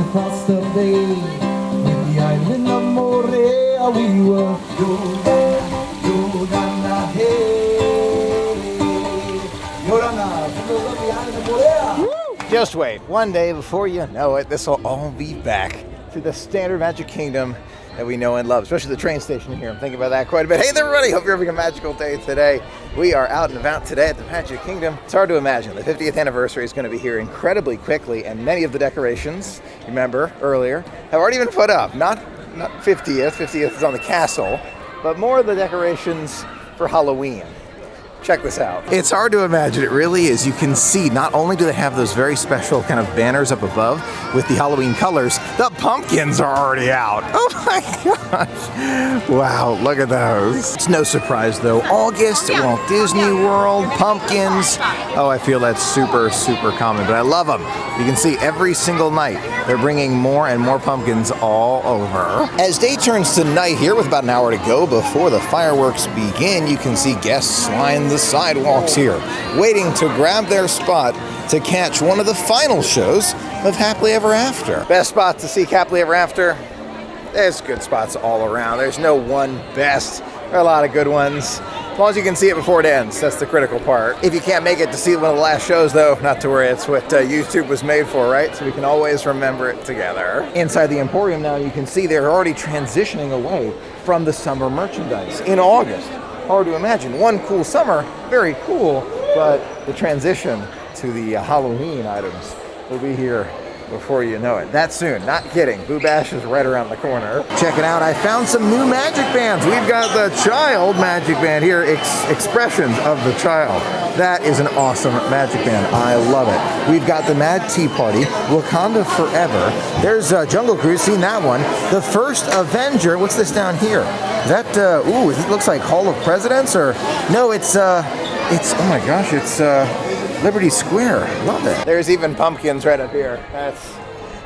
across the bay, with the island of Morea, we were Yorana, hey, Yorana, from the lovely island of Morea. Just wait, one day before you know it, this will all be back to the standard Magic Kingdom that we know and love, especially the train station here. I'm thinking about that quite a bit. Hey there, everybody, hope you're having a magical day today. We are out and about today at the Magic Kingdom. It's hard to imagine. The 50th anniversary is going to be here incredibly quickly, and many of the decorations, remember earlier, have already been put up. Not 50th, 50th is on the castle, but more of the decorations for Halloween. Check this out. It's hard to imagine, it really is. You can see, not only do they have those very special kind of banners up above with the Halloween colors, the pumpkins are already out. Oh my gosh. Wow, look at those. It's no surprise though. August at Walt Disney World, pumpkins. Oh, I feel that's super, super common, but I love them. You can see every single night they're bringing more and more pumpkins all over. As day turns to night here with about an hour to go before the fireworks begin, you can see guests line the sidewalks here, waiting to grab their spot to catch one of the final shows of Happily Ever After. Best spot to see Happily Ever After? There's good spots all around. There's no one best. There are a lot of good ones. As long as you can see it before it ends, that's the critical part. If you can't make it to see one of the last shows though, not to worry, it's what YouTube was made for, right? So we can always remember it together. Inside the Emporium now, you can see they're already transitioning away from the summer merchandise in August. Hard to imagine. One cool summer, very cool, but the transition to the Halloween items will be here before you know it. That soon, not kidding. Boo Bash is right around the corner. Check it out, I found some new magic bands. We've got the Child magic band here, Expressions of the Child. That is an awesome magic band. I love it. We've got the Mad Tea Party, Wakanda Forever. There's Jungle Cruise, seen that one. The First Avenger, what's this down here? Is that, ooh, it looks like Hall of Presidents, or, no, it's oh my gosh, it's Liberty Square. Love it. There's even pumpkins right up here.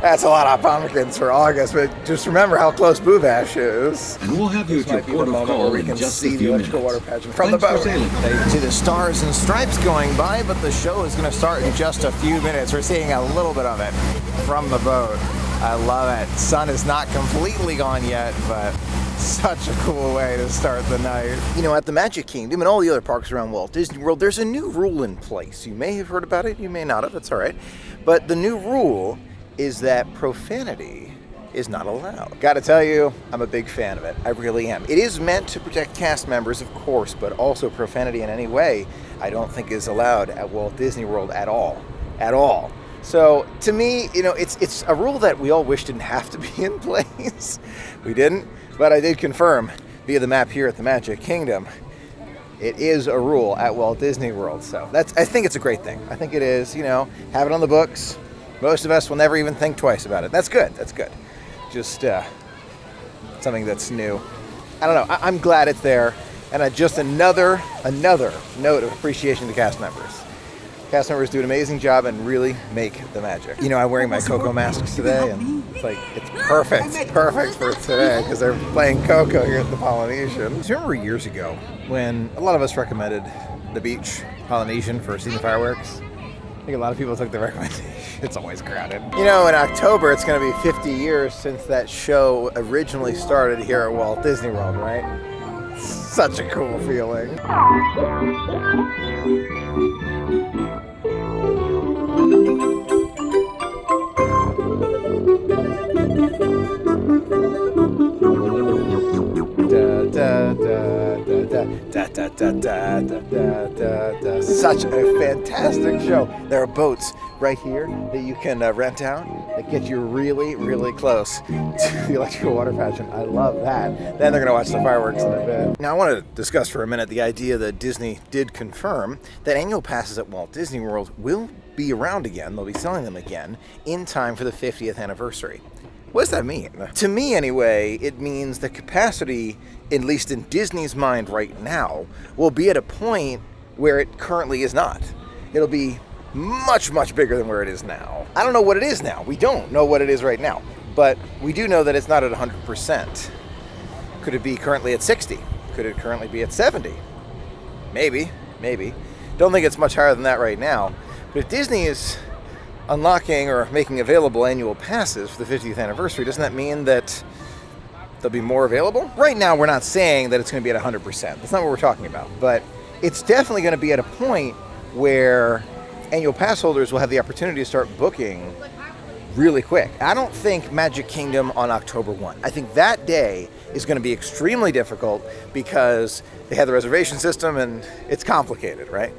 That's a lot of pumpkins for August, but just remember how close Boo Bash is. And we'll have you at your port of call in just a few minutes. Water pageant from the boat. You can see the stars and stripes going by, but the show is going to start in just a few minutes. We're seeing a little bit of it from the boat. I love it. Sun is not completely gone yet, but such a cool way to start the night. You know, at the Magic Kingdom and all the other parks around Walt Disney World, there's a new rule in place. You may have heard about it, you may not have, that's all right. But the new rule is that profanity is not allowed. Gotta tell you, I'm a big fan of it. I really am. It is meant to protect cast members, of course, but also profanity in any way, I don't think is allowed at Walt Disney World at all. At all. So to me, you know, it's a rule that we all wish didn't have to be in place. We didn't, but I did confirm via the map here at the Magic Kingdom, it is a rule at Walt Disney World. So I think it's a great thing. I think it is, you know, have it on the books. Most of us will never even think twice about it. That's good, that's good. Just something that's new. I don't know, I'm glad it's there. And just another note of appreciation to cast members. Cast members do an amazing job and really make the magic. You know, I'm wearing my Coco masks today, and it's perfect for today because they're playing Coco here at the Polynesian. Do you remember years ago when a lot of us recommended the beach Polynesian for seeing the fireworks? I think a lot of people took the recommendation. It's always crowded. You know, in October, it's going to be 50 years since that show originally started here at Walt Disney World, right? Such a cool feeling. Such a fantastic show. There are boats right here that you can rent out that get you really, really close to the electrical water pageant. I love that. Then they're going to watch the fireworks in a bit. Now I want to discuss for a minute the idea that Disney did confirm that annual passes at Walt Disney World will be around again. They'll be selling them again in time for the 50th anniversary. What does that mean? To me, anyway, it means the capacity, at least in Disney's mind right now, will be at a point where it currently is not. It'll be much, much bigger than where it is now. I don't know what it is now. We don't know what it is right now. But we do know that it's not at 100%. Could it be currently at 60? Could it currently be at 70? Maybe. Don't think it's much higher than that right now. But if Disney is unlocking or making available annual passes for the 50th anniversary, doesn't that mean that there'll be more available? Right now, we're not saying that it's going to be at 100%. That's not what we're talking about. But it's definitely going to be at a point where annual pass holders will have the opportunity to start booking really quick. I don't think Magic Kingdom on October 1. I think that day is going to be extremely difficult because they have the reservation system and it's complicated, right?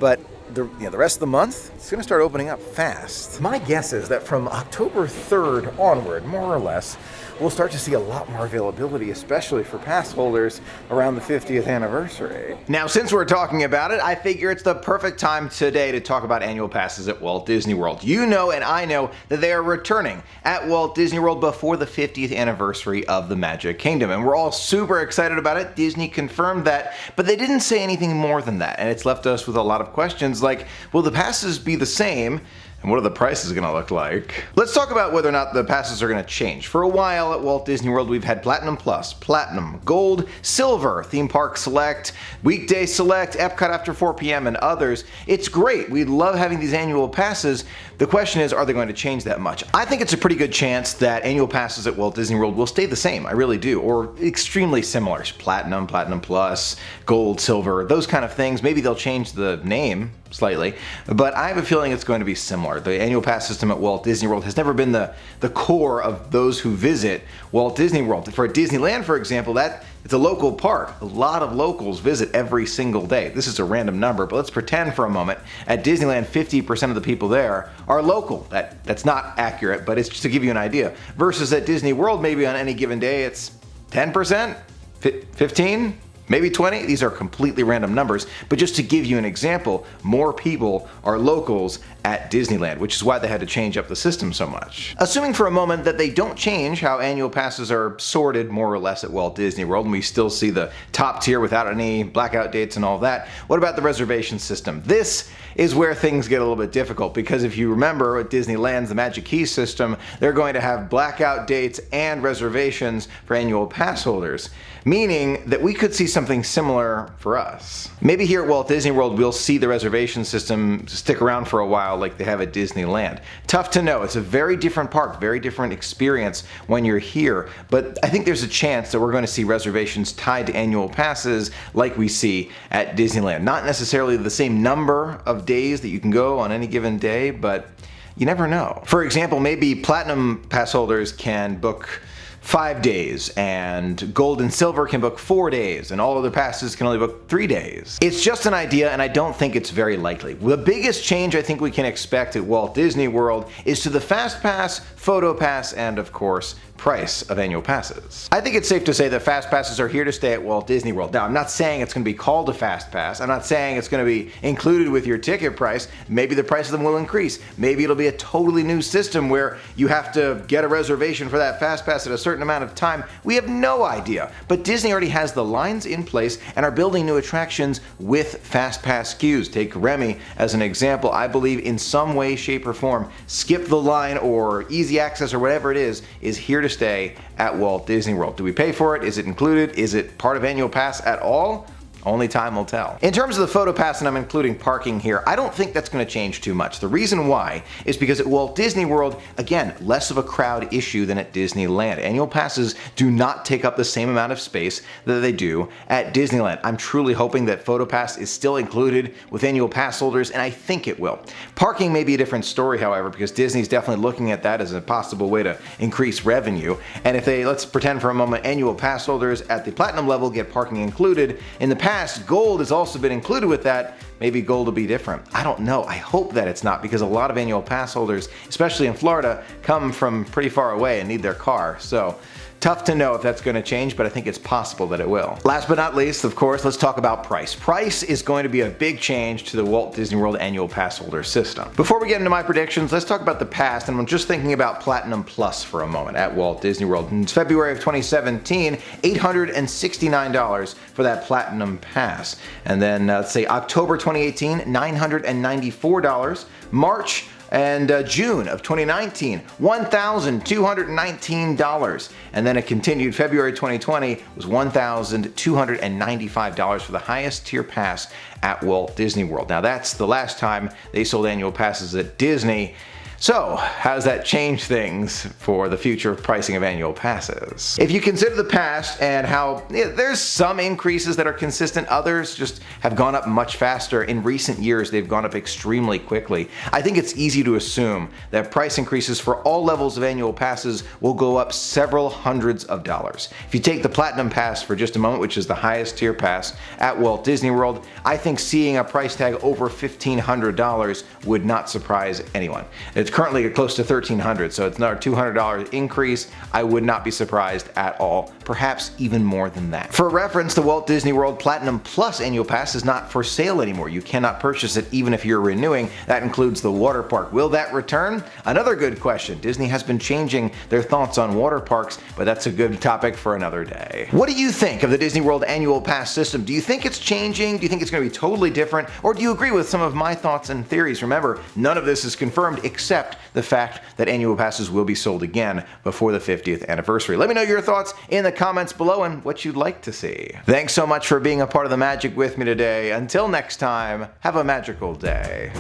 But the rest of the month, it's going to start opening up fast. My guess is that from October 3rd onward, more or less, we'll start to see a lot more availability, especially for pass holders around the 50th anniversary. Now, since we're talking about it, I figure it's the perfect time today to talk about annual passes at Walt Disney World. You know and I know that they are returning at Walt Disney World before the 50th anniversary of the Magic Kingdom, and we're all super excited about it. Disney confirmed that, but they didn't say anything more than that, and it's left us with a lot of questions like, will the passes be the same? And what are the prices going to look like? Let's talk about whether or not the passes are going to change. For a while at Walt Disney World, we've had Platinum Plus, Platinum, Gold, Silver, Theme Park Select, Weekday Select, Epcot after 4 p.m. and others. It's great. We love having these annual passes. The question is, are they going to change that much? I think it's a pretty good chance that annual passes at Walt Disney World will stay the same. I really do. Or extremely similar. Platinum, Platinum Plus, Gold, Silver, those kind of things. Maybe they'll change the name slightly, but I have a feeling it's going to be similar. The annual pass system at Walt Disney World has never been the core of those who visit Walt Disney World. For Disneyland, for example, it's a local park. A lot of locals visit every single day. This is a random number, but let's pretend for a moment at Disneyland 50% of the people there are local. That's not accurate, but it's just to give you an idea. Versus at Disney World, maybe on any given day it's 10%, 15%, maybe 20. These are completely random numbers, but just to give you an example, more people are locals at Disneyland, which is why they had to change up the system so much. Assuming for a moment that they don't change how annual passes are sorted more or less at Walt Disney World, and we still see the top tier without any blackout dates and all that, what about the reservation system? This is where things get a little bit difficult, because if you remember at Disneyland's the Magic Key system, they're going to have blackout dates and reservations for annual pass holders, meaning that we could see something similar for us. Maybe here at Walt Disney World we'll see the reservation system stick around for a while like they have at Disneyland. Tough to know. It's a very different park, very different experience when you're here, but I think there's a chance that we're going to see reservations tied to annual passes like we see at Disneyland. Not necessarily the same number of days that you can go on any given day, but you never know. For example, maybe Platinum pass holders can book 5 days, and Gold and Silver can book 4 days, and all other passes can only book 3 days. It's just an idea, and I don't think it's very likely. The biggest change I think we can expect at Walt Disney World is to the Fast Pass, Photo Pass, and of course, price of annual passes. I think it's safe to say that Fast Passes are here to stay at Walt Disney World. Now, I'm not saying it's going to be called a Fast Pass. I'm not saying it's going to be included with your ticket price. Maybe the price of them will increase. Maybe it'll be a totally new system where you have to get a reservation for that Fast Pass at a certain amount of time. We have no idea. But Disney already has the lines in place and are building new attractions with Fast Pass queues. Take Remy as an example. I believe in some way, shape, or form, Skip the Line or Easy Access or whatever it is here to stay at Walt Disney World. Do we pay for it? Is it included? Is it part of annual pass at all? Only time will tell. In terms of the photo pass, and I'm including parking here, I don't think that's going to change too much. The reason why is because at Walt Disney World, again, less of a crowd issue than at Disneyland. Annual passes do not take up the same amount of space that they do at Disneyland. I'm truly hoping that photo pass is still included with annual pass holders, and I think it will. Parking may be a different story, however, because Disney's definitely looking at that as a possible way to increase revenue. And if they, let's pretend for a moment, annual pass holders at the Platinum level get parking included, in the past, Gold has also been included with that. Maybe Gold will be different. I don't know. I hope that it's not, because a lot of annual pass holders, especially in Florida, come from pretty far away and need their car. So tough to know if that's going to change, but I think it's possible that it will. Last but not least, of course, let's talk about price. Price is going to be a big change to the Walt Disney World annual pass holder system. Before we get into my predictions, let's talk about the past, and I'm just thinking about Platinum Plus for a moment at Walt Disney World. In February of 2017, $869 for that Platinum Pass. And then let's say October 2018, $994. March and June of 2019, $1,219. And then it continued. February 2020 was $1,295 for the highest tier pass at Walt Disney World. Now that's the last time they sold annual passes at Disney. So, how does that change things for the future of pricing of annual passes? If you consider the past and how there's some increases that are consistent, others just have gone up much faster. In recent years, they've gone up extremely quickly. I think it's easy to assume that price increases for all levels of annual passes will go up several hundreds of dollars. If you take the Platinum Pass for just a moment, which is the highest tier pass at Walt Disney World, I think seeing a price tag over $1,500 would not surprise anyone. It's currently close to $1,300, so it's another $200 increase. I would not be surprised at all, perhaps even more than that. For reference, the Walt Disney World Platinum Plus annual pass is not for sale anymore. You cannot purchase it even if you're renewing. That includes the water park. Will that return? Another good question. Disney has been changing their thoughts on water parks, but that's a good topic for another day. What do you think of the Disney World annual pass system? Do you think it's changing? Do you think it's going to be totally different? Or do you agree with some of my thoughts and theories? Remember, none of this is confirmed except the fact that annual passes will be sold again before the 50th anniversary. Let me know your thoughts in the comments below and what you'd like to see. Thanks so much for being a part of the magic with me today. Until next time, have a magical day.